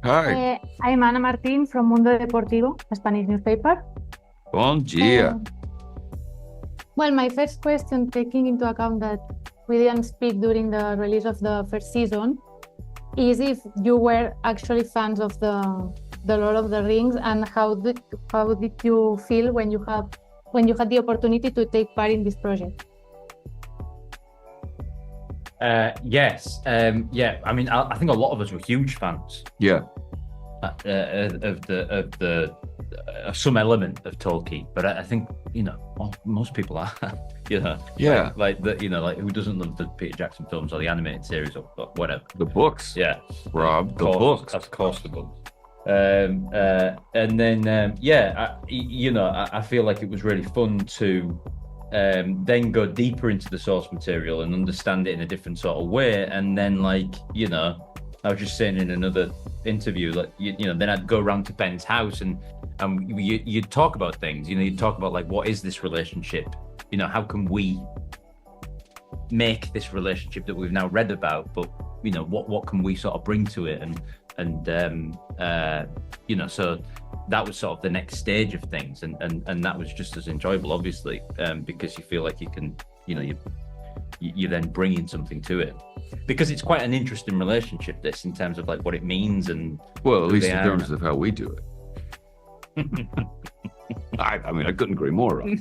Hi. I'm Ana Martín from Mundo Deportivo, a Spanish newspaper. Bom dia. Well, my first question, taking into account that we didn't speak during the release of the first season, is if you were actually fans of the Lord of the Rings, and how did you feel when you had the opportunity to take part in this project? Yes. Yeah. I mean, I think a lot of us were huge fans Yeah. of some element of Tolkien, but I think most people are. Yeah. like who doesn't love the Peter Jackson films or the animated series or whatever? The books. Yeah, Rob, the books. Of course, the books. And then I feel like it was really fun to then go deeper into the source material and understand it in a different sort of way. And then, I was just saying in another interview, then I'd go around to Ben's house and you'd talk about things. You'd talk about what is this relationship? How can we make this relationship that we've now read about? But what can we sort of bring to it? So that was sort of the next stage of things, and that was just as enjoyable, obviously, because you feel like you can, you then bring in something to it, because it's quite an interesting relationship, this, in terms of what it means, and well, at least in terms of how we do it. I mean, I couldn't agree more, Rob.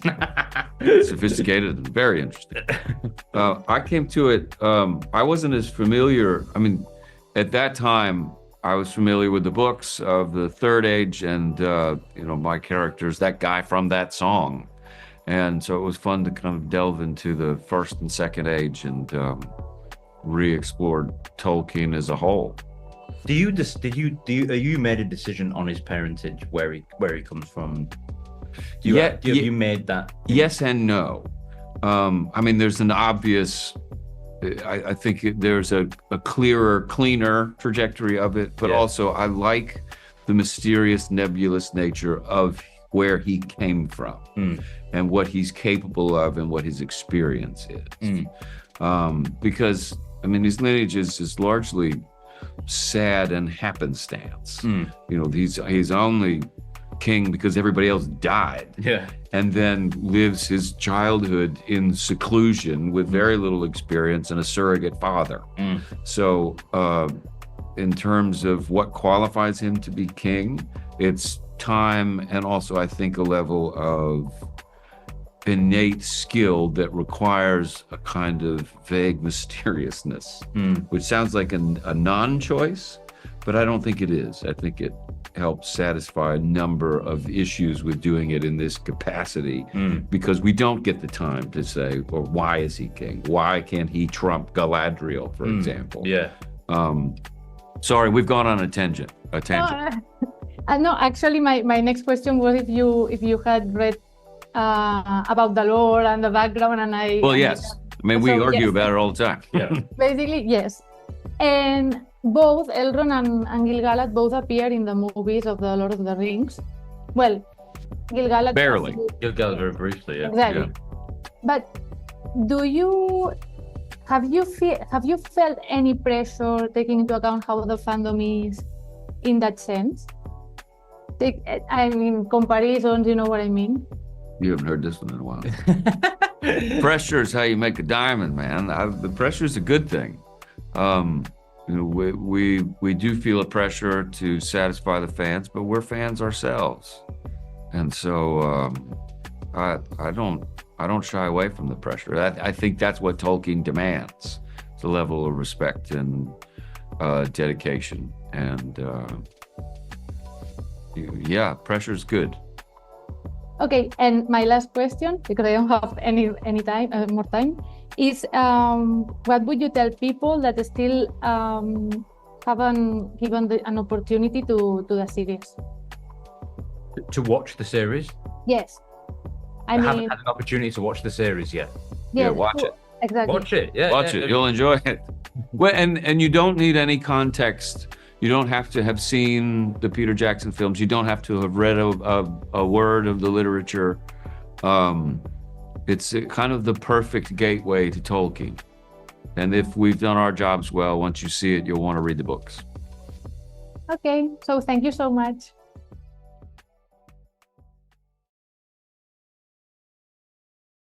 Sophisticated and very interesting. I came to it, I wasn't as familiar. I mean, at that time, I was familiar with the books of the Third Age and, my characters, that guy from that song. And so it was fun to kind of delve into the First and Second Age and re-explore Tolkien as a whole. You made a decision on his parentage, where he comes from? You made that? Yes and no. I mean, there's an obvious, I think there's a clearer, cleaner trajectory of it, but also I like the mysterious, nebulous nature of where he came from and what he's capable of and what his experience is. Because, I mean, his lineage is largely sad and happenstance. He's only king because everybody else died. Yeah. And then lives his childhood in seclusion with very little experience and a surrogate father. So in terms of what qualifies him to be king, it's time and also, I think, a level of innate skill that requires a kind of vague mysteriousness, which sounds like a non-choice, but I don't think it is. I think it helps satisfy a number of issues with doing it in this capacity, because we don't get the time to say, or why is he king? Why can't he trump Galadriel, for example? Yeah. Sorry, we've gone on a tangent. No, actually, my next question was if you had read about the lore and the background, and I. Well, yes. I mean, we argue about it all the time. Yeah. Basically, yes. And both Elrond and Gil-galad both appear in the movies of the Lord of the Rings. Well, Gil-galad barely. Gil-galad very briefly, yeah. Exactly. Yeah. But have you felt any pressure, taking into account how the fandom is in that sense? I mean, comparisons, you know what I mean? You haven't heard this one in a while. Pressure is how you make a diamond, man. The pressure is a good thing. We do feel a pressure to satisfy the fans, but we're fans ourselves, and so I don't shy away from the pressure. I think that's what Tolkien demands: the level of respect and dedication, and pressure's good. Okay, and my last question, because I don't have any time more time, is what would you tell people that still haven't given an opportunity to the series? To watch the series? Yes. I haven't had an opportunity to watch the series yet. Yeah, watch it. Exactly. Watch it. Yeah, watch it. You'll enjoy it. Well, and you don't need any context. You don't have to have seen the Peter Jackson films. You don't have to have read a word of the literature. It's kind of the perfect gateway to Tolkien. And if we've done our jobs well, once you see it, you'll want to read the books. Okay, so thank you so much.